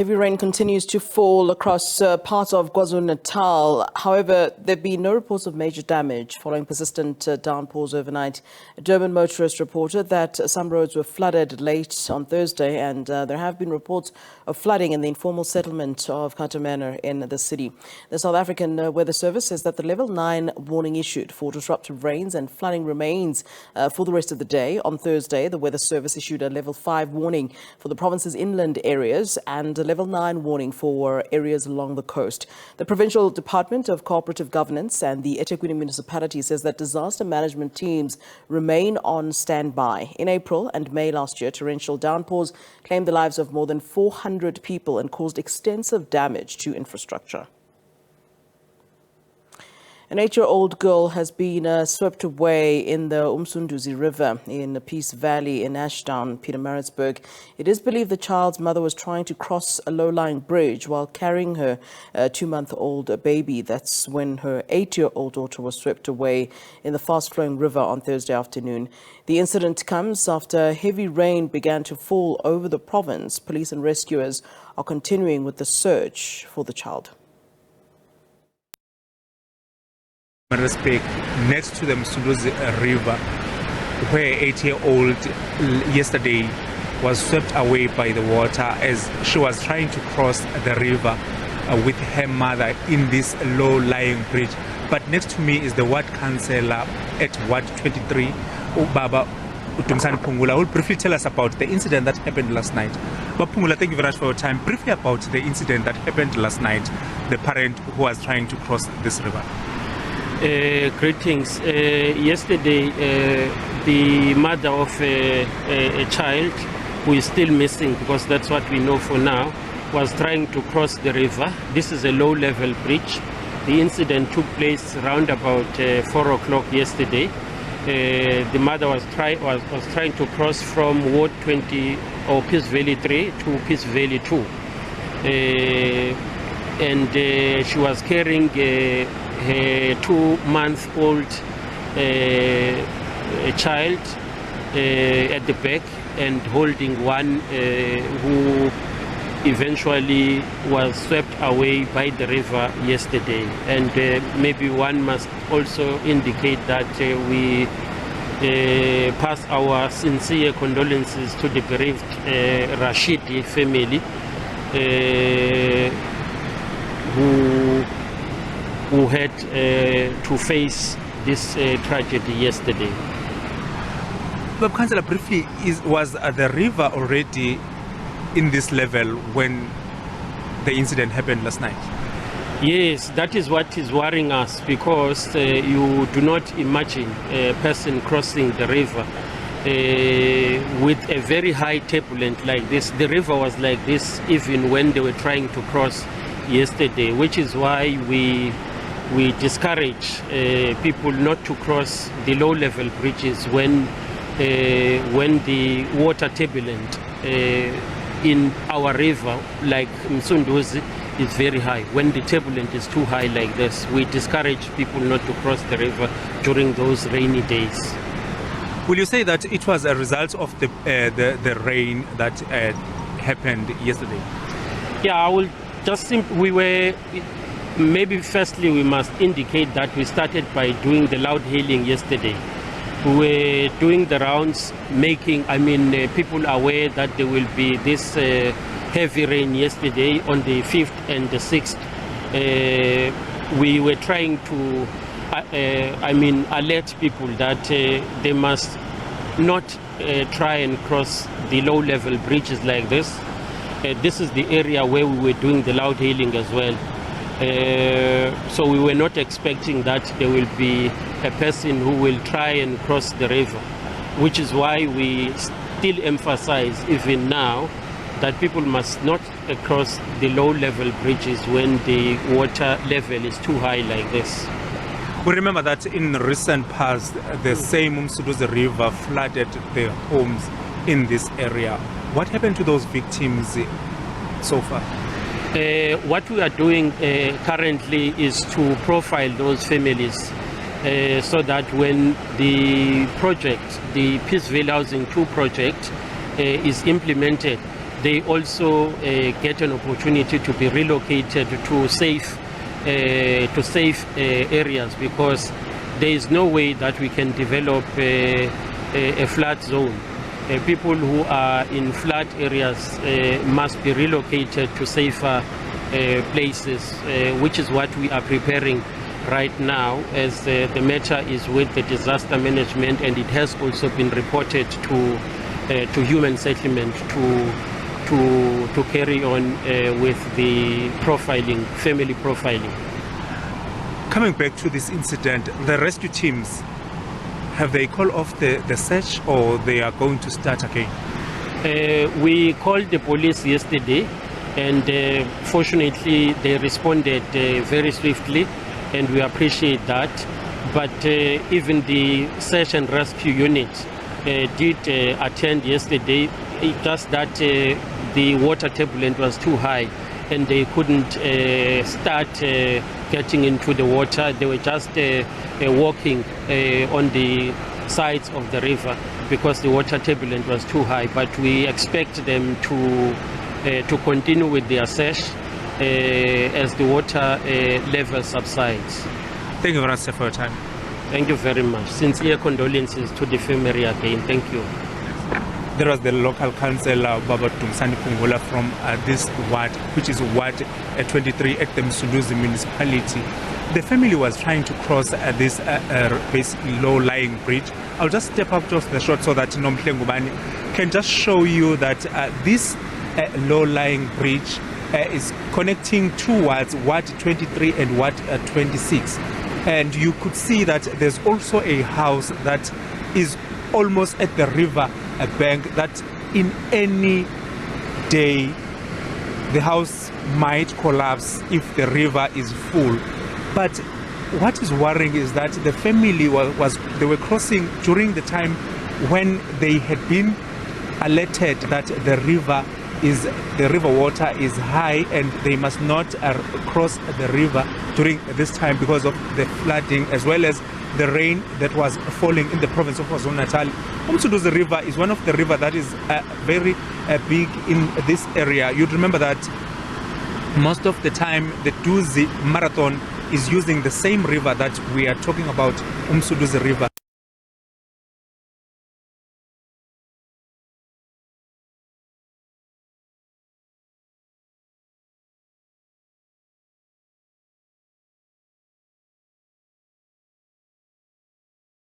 Heavy rain continues to fall across parts of KwaZulu-Natal. However, there have been no reports of major damage following persistent downpours overnight. A Durban motorist reported that some roads were flooded late on Thursday, and there have been reports of flooding in the informal settlement of Pietermaritzburg in the city. The South African Weather Service says that the level 9 warning issued for disruptive rains and flooding remains for the rest of the day. On Thursday, the Weather Service issued a level 5 warning for the province's inland areas and a level 9 warning for areas along the coast. The Provincial Department of Cooperative Governance and the eThekwini municipality says that disaster management teams remain on standby. In April and May last year, torrential downpours claimed the lives of more than 400 people and caused extensive damage to infrastructure. An 8-year-old girl has been swept away in the Umsunduzi River in the Peace Valley in Ashdown, Pietermaritzburg. It is believed the child's mother was trying to cross a low-lying bridge while carrying her 2-month-old baby. That's when her 8-year-old daughter was swept away in the fast-flowing river on Thursday afternoon. The incident comes after heavy rain began to fall over the province. Police and rescuers are continuing with the search for the child. Respect next to the Umsunduzi River, where 8-year-old yesterday was swept away by the water as she was trying to cross the river with her mother in this low-lying bridge. But next to me is the ward councillor at Ward 23, Baba Utumsani Pungula, who will briefly tell us about the incident that happened last night. But Pungula, thank you very much for your time. Briefly about the incident that happened last night, the parent who was trying to cross this river. Greetings. Yesterday, the mother of a child who is still missing, because that's what we know for now, was trying to cross the river. This is a low-level bridge. The incident took place around about 4 o'clock yesterday. The mother was trying to cross from Ward 20 or Peace Valley 3 to Peace Valley 2, and she was carrying her 2-month-old child at the back and holding one who eventually was swept away by the river yesterday. And maybe one must also indicate that we pass our sincere condolences to the bereaved Rashidi family who had to face this tragedy yesterday. But Councillor, briefly, was the river already in this level when the incident happened last night? Yes, that is what is worrying us, because you do not imagine a person crossing the river with a very high turbulence like this. The river was like this even when they were trying to cross yesterday, which is why we discourage people not to cross the low-level bridges when the water turbulent in our river, like Umsunduzi, is very high. When the turbulent is too high like this, we discourage people not to cross the river during those rainy days. Will you say that it was a result of the rain that happened yesterday? Yeah, I will just maybe firstly we must indicate that we started by doing the loud hailing yesterday. We were doing the rounds, making people aware that there will be this heavy rain yesterday on the 5th and the 6th. We were trying to alert people that they must not try and cross the low-level bridges like this. This is the area where we were doing the loud hailing as well. So we were not expecting that there will be a person who will try and cross the river, which is why we still emphasize even now that people must not cross the low-level bridges when the water level is too high like this. We remember that in recent past, the same Umsunduzi River flooded the homes in this area. What happened to those victims so far? What we are doing currently is to profile those families so that when the project, the Peace Valley Housing 2 project, is implemented, they also get an opportunity to be relocated to safe areas, because there is no way that we can develop a flood zone. People who are in flood areas must be relocated to safer places, which is what we are preparing right now, as the matter is with the disaster management, and it has also been reported to human settlement to carry on with the profiling, family profiling. Coming back to this incident, the rescue teams, have they called off the search, or they are going to start again? We called the police yesterday, and fortunately they responded very swiftly, and we appreciate that. But even the search and rescue unit did attend yesterday. It's just that the water turbulence was too high, and they couldn't start getting into the water. They were just walking on the sides of the river because the water turbulence was too high. But we expect them to continue with their search as the water level subsides. Thank you very much, sir, for your time. Thank you very much. Sincere condolences to the family again. Thank you. There was the local councillor, Umsunduzi from this ward, which is Ward 23 at the Umsunduzi municipality. The family was trying to cross this basically low-lying bridge. I'll just step up just the shot so that Nomhlengubani can just show you that this low-lying bridge is connecting two wards, Ward 23 and Ward 26. And you could see that there's also a house that is almost at the river bank, that in any day the house might collapse if the river is full. But what is worrying is that the family they were crossing during the time when they had been alerted that the river water is high and they must not cross the river during this time because of the flooding as well as the rain that was falling in the province of KwaZulu-Natal. Umsunduzi River is one of the rivers that is very big in this area. You'd remember that most of the time the Duzi Marathon is using the same river that we are talking about, Umsunduzi River.